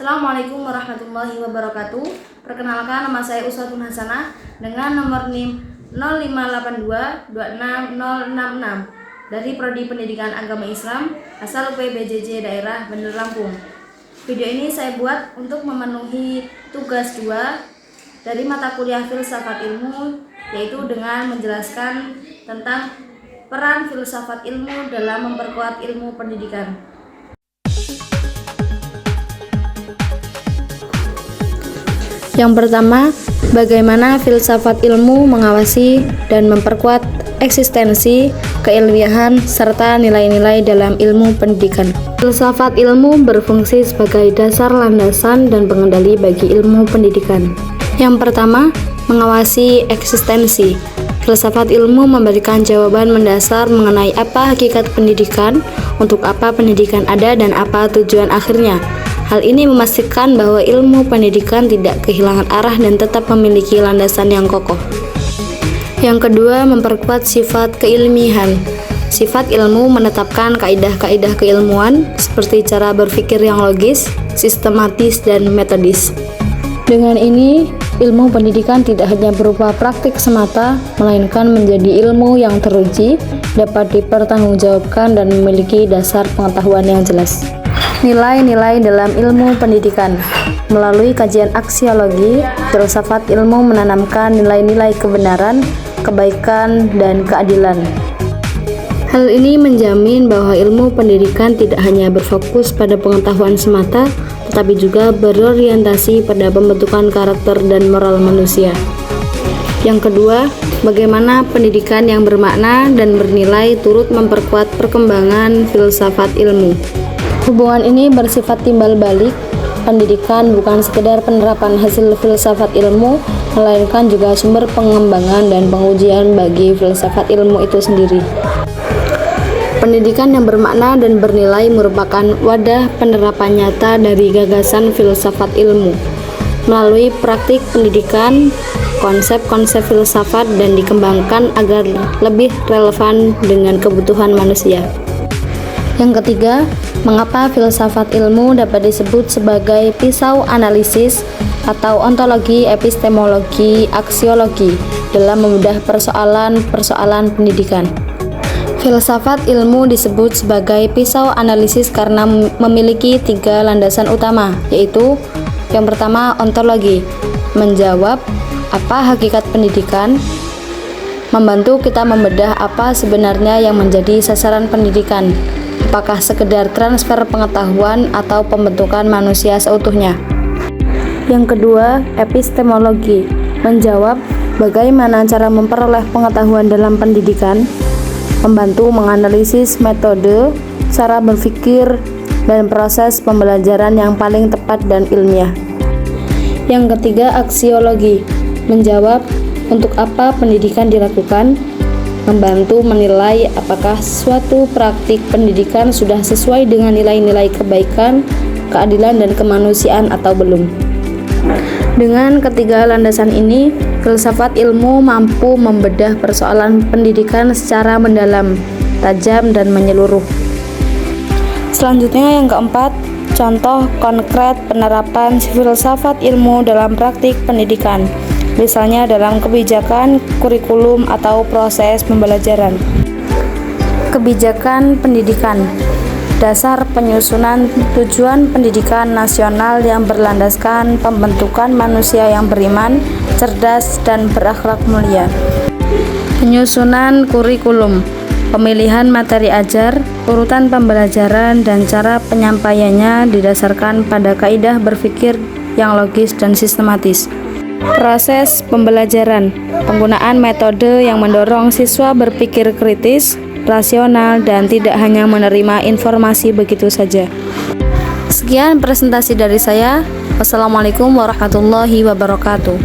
Assalamualaikum warahmatullahi wabarakatuh. Perkenalkan, nama saya Uswatun Hasanah dengan nomor NIM 0582260066 dari Prodi Pendidikan Agama Islam asal UPBJJ daerah Bandar Lampung. Video ini saya buat untuk memenuhi tugas 2 dari mata kuliah Filsafat Ilmu, yaitu dengan menjelaskan tentang peran filsafat ilmu dalam memperkuat ilmu pendidikan. Yang pertama, bagaimana filsafat ilmu mengawasi dan memperkuat eksistensi, keilmiahan, serta nilai-nilai dalam ilmu pendidikan. Filsafat ilmu berfungsi sebagai dasar landasan dan pengendali bagi ilmu pendidikan. Yang pertama, mengawasi eksistensi. Filsafat ilmu memberikan jawaban mendasar mengenai apa hakikat pendidikan, untuk apa pendidikan ada, dan apa tujuan akhirnya. Hal ini memastikan bahwa ilmu pendidikan tidak kehilangan arah dan tetap memiliki landasan yang kokoh. Yang kedua, memperkuat sifat keilmiahan. Sifat ilmu menetapkan kaidah-kaidah keilmuan seperti cara berpikir yang logis, sistematis, dan metodis. Dengan ini, ilmu pendidikan tidak hanya berupa praktik semata, melainkan menjadi ilmu yang teruji, dapat dipertanggungjawabkan, dan memiliki dasar pengetahuan yang jelas. Nilai-nilai dalam ilmu pendidikan. Melalui kajian aksiologi, filsafat ilmu menanamkan nilai-nilai kebenaran, kebaikan, dan keadilan. Hal ini menjamin bahwa ilmu pendidikan tidak hanya berfokus pada pengetahuan semata, tetapi juga berorientasi pada pembentukan karakter dan moral manusia. Yang kedua, bagaimana pendidikan yang bermakna dan bernilai turut memperkuat perkembangan filsafat ilmu. Hubungan ini bersifat timbal balik. Pendidikan bukan sekedar penerapan hasil filsafat ilmu, melainkan juga sumber pengembangan dan pengujian bagi filsafat ilmu itu sendiri. Pendidikan yang bermakna dan bernilai merupakan wadah penerapan nyata dari gagasan filsafat ilmu. Melalui praktik pendidikan, konsep-konsep filsafat dan dikembangkan agar lebih relevan dengan kebutuhan manusia. Yang ketiga, mengapa filsafat ilmu dapat disebut sebagai pisau analisis atau ontologi, epistemologi, aksiologi dalam membedah persoalan-persoalan pendidikan. Filsafat ilmu disebut sebagai pisau analisis karena memiliki 3 landasan utama, yaitu yang pertama, ontologi, menjawab apa hakikat pendidikan, membantu kita membedah apa sebenarnya yang menjadi sasaran pendidikan, apakah sekedar transfer pengetahuan atau pembentukan manusia seutuhnya. Yang kedua, epistemologi, menjawab bagaimana cara memperoleh pengetahuan dalam pendidikan, membantu menganalisis metode, cara berpikir, dan proses pembelajaran yang paling tepat dan ilmiah. Yang ketiga, aksiologi, menjawab untuk apa pendidikan dilakukan, membantu menilai apakah suatu praktik pendidikan sudah sesuai dengan nilai-nilai kebaikan, keadilan, dan kemanusiaan atau belum. Dengan ketiga landasan ini, filsafat ilmu mampu membedah persoalan pendidikan secara mendalam, tajam, dan menyeluruh. Selanjutnya yang keempat, contoh konkret penerapan filsafat ilmu dalam praktik pendidikan. Misalnya dalam kebijakan, kurikulum, atau proses pembelajaran. Kebijakan pendidikan. Dasar penyusunan tujuan pendidikan nasional yang berlandaskan pembentukan manusia yang beriman, cerdas, dan berakhlak mulia. Penyusunan kurikulum. Pemilihan materi ajar, urutan pembelajaran, dan cara penyampaiannya didasarkan pada kaidah berpikir yang logis dan sistematis. Proses pembelajaran, penggunaan metode yang mendorong siswa berpikir kritis, rasional, dan tidak hanya menerima informasi begitu saja. Sekian presentasi dari saya. Wassalamualaikum warahmatullahi wabarakatuh.